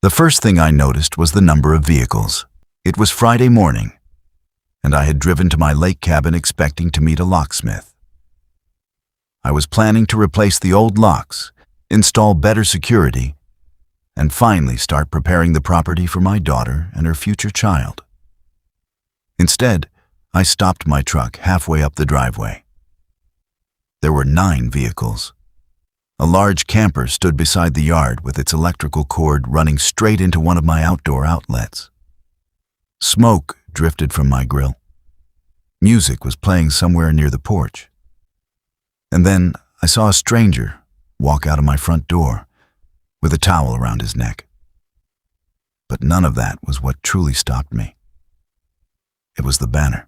The first thing I noticed was the number of vehicles. It was Friday morning, and I had driven to my lake cabin expecting to meet a locksmith. I was planning to replace the old locks, install better security, and finally start preparing the property for my daughter and her future child. Instead, I stopped my truck halfway up the driveway. There were 9 vehicles. A large camper stood beside the yard with its electrical cord running straight into one of my outdoor outlets. Smoke drifted from my grill. Music was playing somewhere near the porch. And then I saw a stranger walk out of my front door with a towel around his neck. But none of that was what truly stopped me. It was the banner.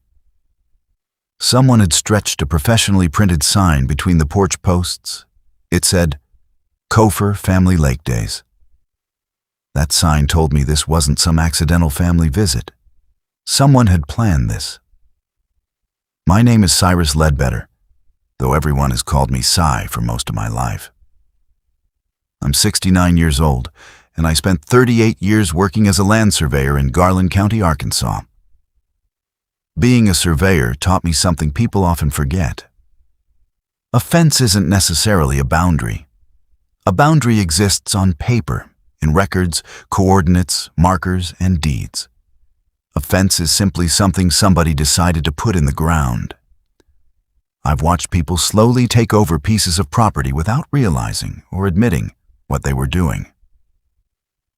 Someone had stretched a professionally printed sign between the porch posts. It said, "Kofor Family Lake Days." That sign told me this wasn't some accidental family visit. Someone had planned this. My name is Cyrus Ledbetter, though everyone has called me Cy for most of my life. I'm 69 years old, and I spent 38 years working as a land surveyor in Garland County, Arkansas. Being a surveyor taught me something people often forget. A fence isn't necessarily a boundary. A boundary exists on paper, in records, coordinates, markers, and deeds. A fence is simply something somebody decided to put in the ground. I've watched people slowly take over pieces of property without realizing or admitting what they were doing.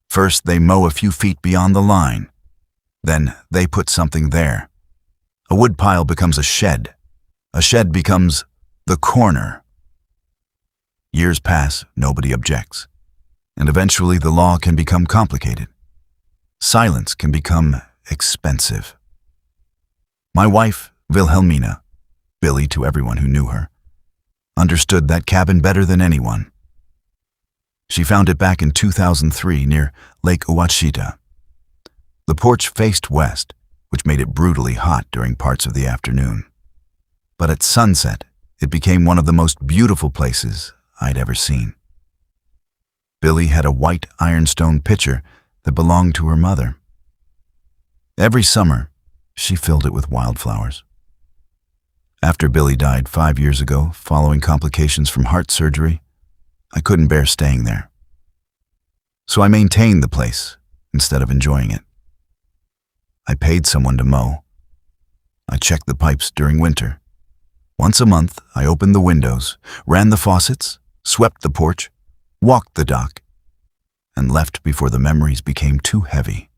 First, they mow a few feet beyond the line. Then, they put something there. A woodpile becomes a shed. A shed becomes the corner. Years pass, nobody objects. And eventually the law can become complicated. Silence can become expensive. My wife, Wilhelmina, Billy to everyone who knew her, understood that cabin better than anyone. She found it back in 2003 near Lake Ouachita. The porch faced west, which made it brutally hot during parts of the afternoon. But at sunset, it became one of the most beautiful places I'd ever seen. Billy had a white ironstone pitcher that belonged to her mother. Every summer, she filled it with wildflowers. After Billy died 5 years ago, following complications from heart surgery, I couldn't bear staying there. So I maintained the place instead of enjoying it. I paid someone to mow. I checked the pipes during winter. Once a month, I opened the windows, ran the faucets, swept the porch, walked the dock, and left before the memories became too heavy.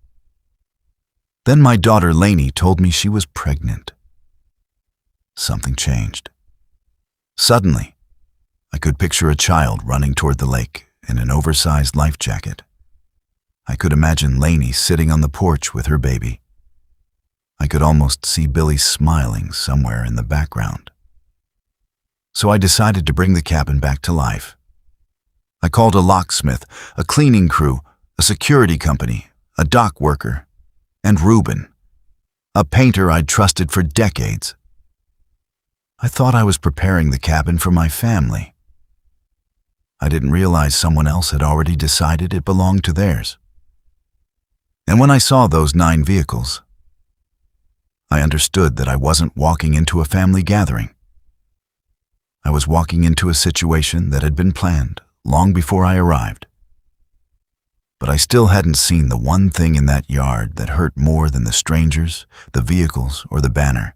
Then my daughter Lainey told me she was pregnant. Something changed. Suddenly, I could picture a child running toward the lake in an oversized life jacket. I could imagine Lainey sitting on the porch with her baby. I could almost see Billy smiling somewhere in the background. So I decided to bring the cabin back to life. I called a locksmith, a cleaning crew, a security company, a dock worker, and Reuben, a painter I'd trusted for decades. I thought I was preparing the cabin for my family. I didn't realize someone else had already decided it belonged to theirs. And when I saw those 9 vehicles, I understood that I wasn't walking into a family gathering. I was walking into a situation that had been planned long before I arrived. But I still hadn't seen the one thing in that yard that hurt more than the strangers, the vehicles, or the banner.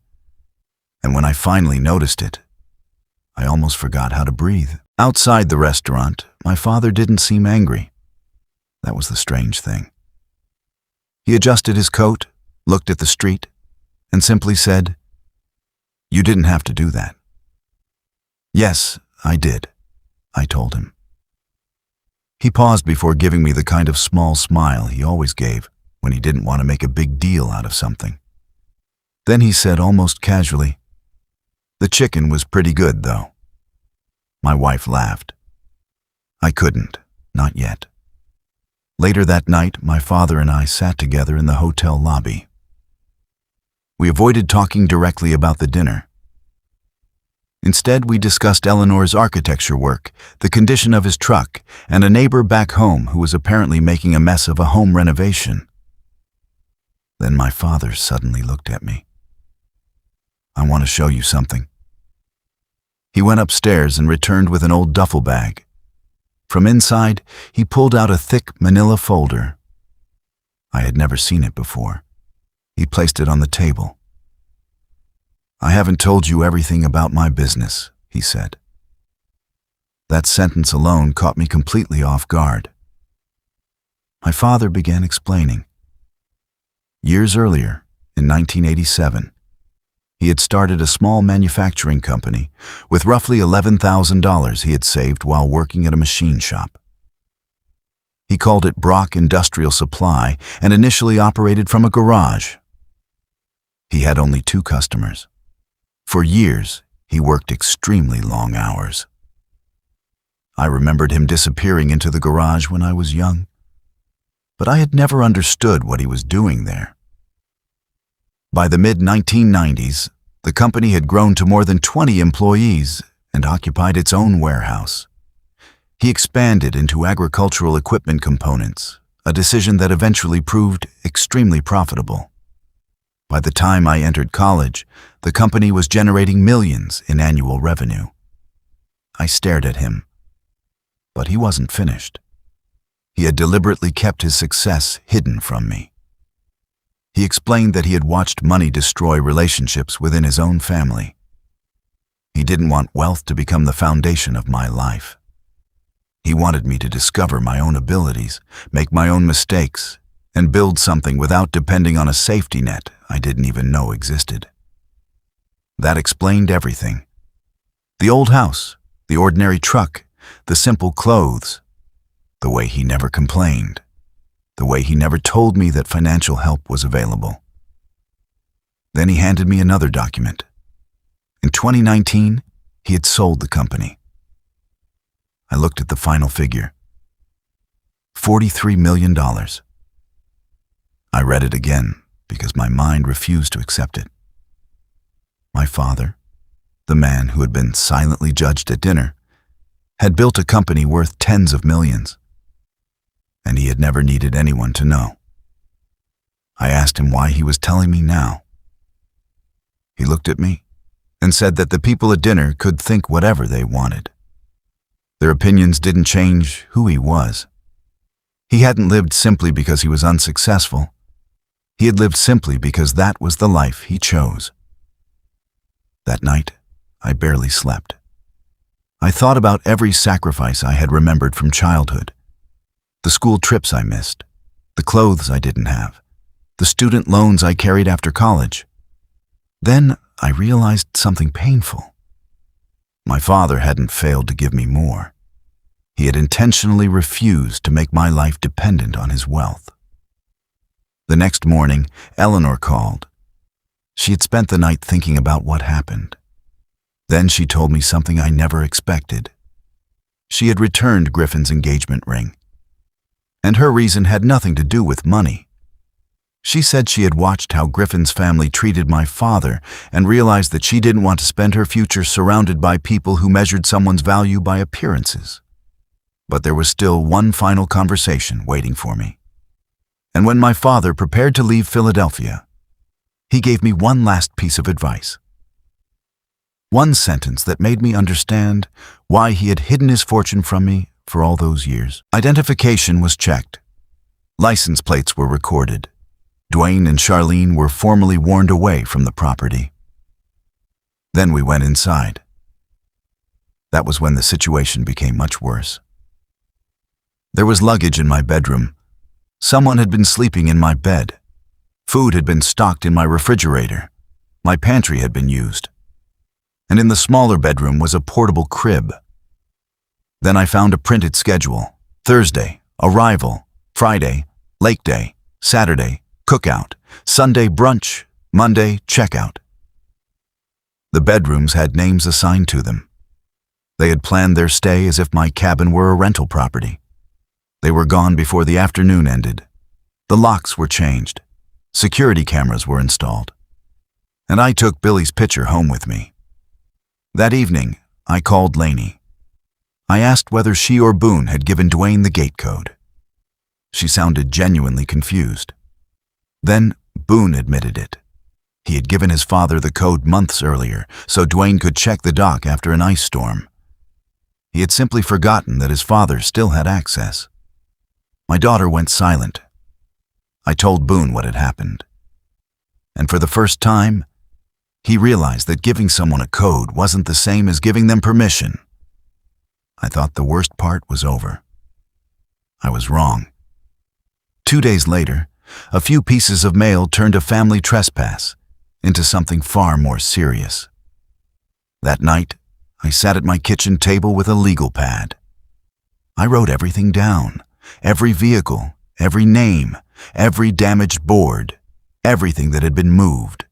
And when I finally noticed it, I almost forgot how to breathe. Outside the restaurant, my father didn't seem angry. That was the strange thing. He adjusted his coat, looked at the street, and simply said, "You didn't have to do that." "Yes, I did," I told him. He paused before giving me the kind of small smile he always gave when he didn't want to make a big deal out of something. Then he said almost casually, "The chicken was pretty good, though." My wife laughed. I couldn't, not yet. Later that night, my father and I sat together in the hotel lobby. We avoided talking directly about the dinner. Instead, we discussed Eleanor's architecture work, the condition of his truck, and a neighbor back home who was apparently making a mess of a home renovation. Then my father suddenly looked at me. "I want to show you something." He went upstairs and returned with an old duffel bag. From inside, he pulled out a thick manila folder. I had never seen it before. He placed it on the table. "I haven't told you everything about my business," he said. That sentence alone caught me completely off guard. My father began explaining. Years earlier, in 1987, he had started a small manufacturing company with roughly $11,000 he had saved while working at a machine shop. He called it Brock Industrial Supply and initially operated from a garage. He had only 2 customers. For years, he worked extremely long hours. I remembered him disappearing into the garage when I was young, but I had never understood what he was doing there. By the mid-1990s, the company had grown to more than 20 employees and occupied its own warehouse. He expanded into agricultural equipment components, a decision that eventually proved extremely profitable. By the time I entered college, the company was generating millions in annual revenue. I stared at him, but he wasn't finished. He had deliberately kept his success hidden from me. He explained that he had watched money destroy relationships within his own family. He didn't want wealth to become the foundation of my life. He wanted me to discover my own abilities, make my own mistakes, and build something without depending on a safety net I didn't even know existed. That explained everything. The old house, the ordinary truck, the simple clothes, the way he never complained, the way he never told me that financial help was available. Then he handed me another document. In 2019, he had sold the company. I looked at the final figure. $43 million. I read it again because my mind refused to accept it. My father, the man who had been silently judged at dinner, had built a company worth tens of millions, and he had never needed anyone to know. I asked him why he was telling me now. He looked at me and said that the people at dinner could think whatever they wanted. Their opinions didn't change who he was. He hadn't lived simply because he was unsuccessful. He had lived simply because that was the life he chose. That night, I barely slept. I thought about every sacrifice I had remembered from childhood. The school trips I missed, the clothes I didn't have, the student loans I carried after college. Then I realized something painful. My father hadn't failed to give me more. He had intentionally refused to make my life dependent on his wealth. The next morning, Eleanor called. She had spent the night thinking about what happened. Then she told me something I never expected. She had returned Griffin's engagement ring, and her reason had nothing to do with money. She said she had watched how Griffin's family treated my father and realized that she didn't want to spend her future surrounded by people who measured someone's value by appearances. But there was still one final conversation waiting for me. And when my father prepared to leave Philadelphia, he gave me one last piece of advice. One sentence that made me understand why he had hidden his fortune from me for all those years. Identification was checked. License plates were recorded. Dwayne and Charlene were formally warned away from the property. Then we went inside. That was when the situation became much worse. There was luggage in my bedroom. Someone had been sleeping in my bed. Food had been stocked in my refrigerator. My pantry had been used. And in the smaller bedroom was a portable crib. Then I found a printed schedule. Thursday, arrival. Friday, lake day. Saturday, cookout. Sunday, brunch. Monday, checkout. The bedrooms had names assigned to them. They had planned their stay as if my cabin were a rental property. They were gone before the afternoon ended. The locks were changed. Security cameras were installed. And I took Billy's picture home with me. That evening, I called Lainey. I asked whether she or Boone had given Dwayne the gate code. She sounded genuinely confused. Then Boone admitted it. He had given his father the code months earlier so Dwayne could check the dock after an ice storm. He had simply forgotten that his father still had access. My daughter went silent. I told Boone what had happened. And for the first time, he realized that giving someone a code wasn't the same as giving them permission. I thought the worst part was over. I was wrong. 2 days later, a few pieces of mail turned a family trespass into something far more serious. That night, I sat at my kitchen table with a legal pad. I wrote everything down, every vehicle, every name, every damaged board, everything that had been moved,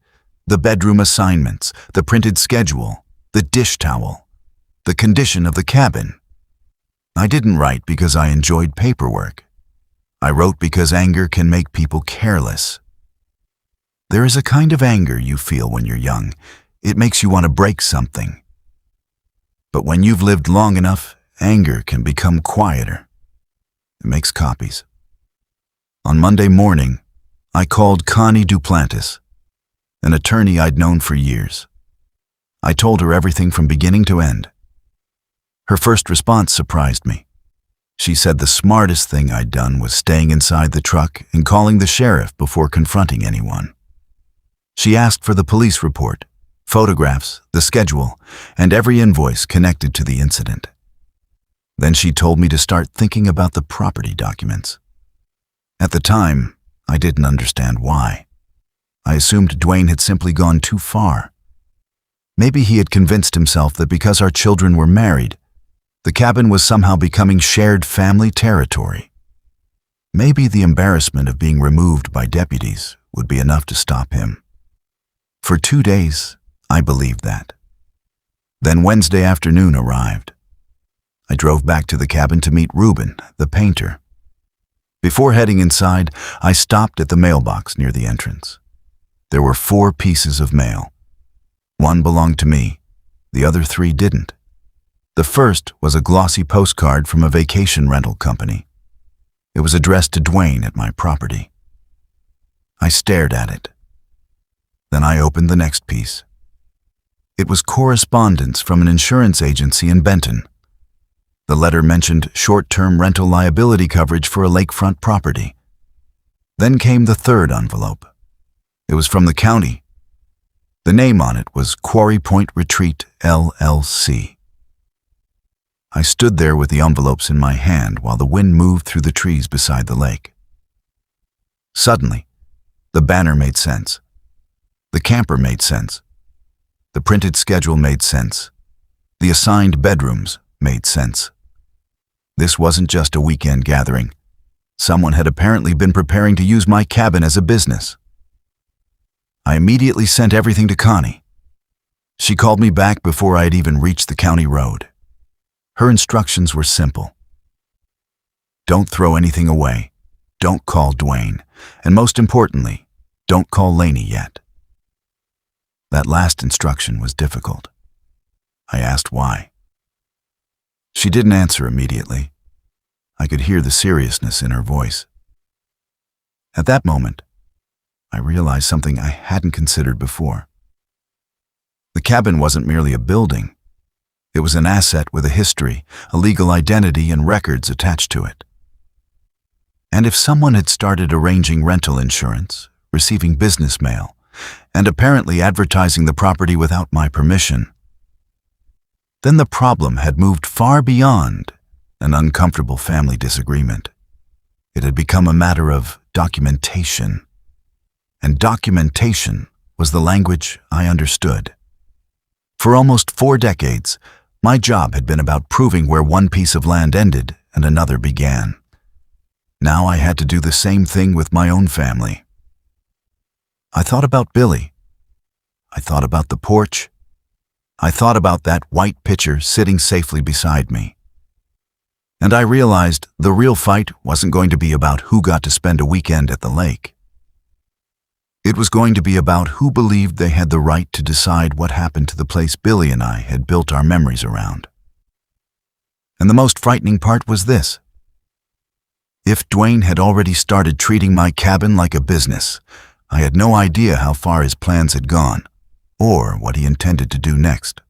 the bedroom assignments, the printed schedule, the dish towel, the condition of the cabin. I didn't write because I enjoyed paperwork. I wrote because anger can make people careless. There is a kind of anger you feel when you're young. It makes you want to break something. But when you've lived long enough, anger can become quieter. It makes copies. On Monday morning, I called Connie Duplantis, an attorney I'd known for years. I told her everything from beginning to end. Her first response surprised me. She said the smartest thing I'd done was staying inside the truck and calling the sheriff before confronting anyone. She asked for the police report, photographs, the schedule, and every invoice connected to the incident. Then she told me to start thinking about the property documents. At the time, I didn't understand why. I assumed Dwayne had simply gone too far. Maybe he had convinced himself that because our children were married, the cabin was somehow becoming shared family territory. Maybe the embarrassment of being removed by deputies would be enough to stop him. For 2 days, I believed that. Then Wednesday afternoon arrived. I drove back to the cabin to meet Reuben, the painter. Before heading inside, I stopped at the mailbox near the entrance. There were 4 pieces of mail. 1 belonged to me, the other 3 didn't. The first was a glossy postcard from a vacation rental company. It was addressed to Dwayne at my property. I stared at it. Then I opened the next piece. It was correspondence from an insurance agency in Benton. The letter mentioned short-term rental liability coverage for a lakefront property. Then came the third envelope. It was from the county. The name on it was Quarry Point Retreat, LLC. I stood there with the envelopes in my hand while the wind moved through the trees beside the lake. Suddenly, the banner made sense. The camper made sense. The printed schedule made sense. The assigned bedrooms made sense. This wasn't just a weekend gathering. Someone had apparently been preparing to use my cabin as a business. I immediately sent everything to Connie. She called me back before I had even reached the county road. Her instructions were simple. Don't throw anything away. Don't call Dwayne. And most importantly, don't call Lainey yet. That last instruction was difficult. I asked why. She didn't answer immediately. I could hear the seriousness in her voice. At that moment, I realized something I hadn't considered before. The cabin wasn't merely a building. It was an asset with a history, a legal identity, and records attached to it. And if someone had started arranging rental insurance, receiving business mail, and apparently advertising the property without my permission, then the problem had moved far beyond an uncomfortable family disagreement. It had become a matter of documentation. And documentation was the language I understood. For almost 4 decades, my job had been about proving where one piece of land ended and another began. Now I had to do the same thing with my own family. I thought about Billy. I thought about the porch. I thought about that white pitcher sitting safely beside me. And I realized the real fight wasn't going to be about who got to spend a weekend at the lake. It was going to be about who believed they had the right to decide what happened to the place Billy and I had built our memories around. And the most frightening part was this. If Dwayne had already started treating my cabin like a business, I had no idea how far his plans had gone, or what he intended to do next.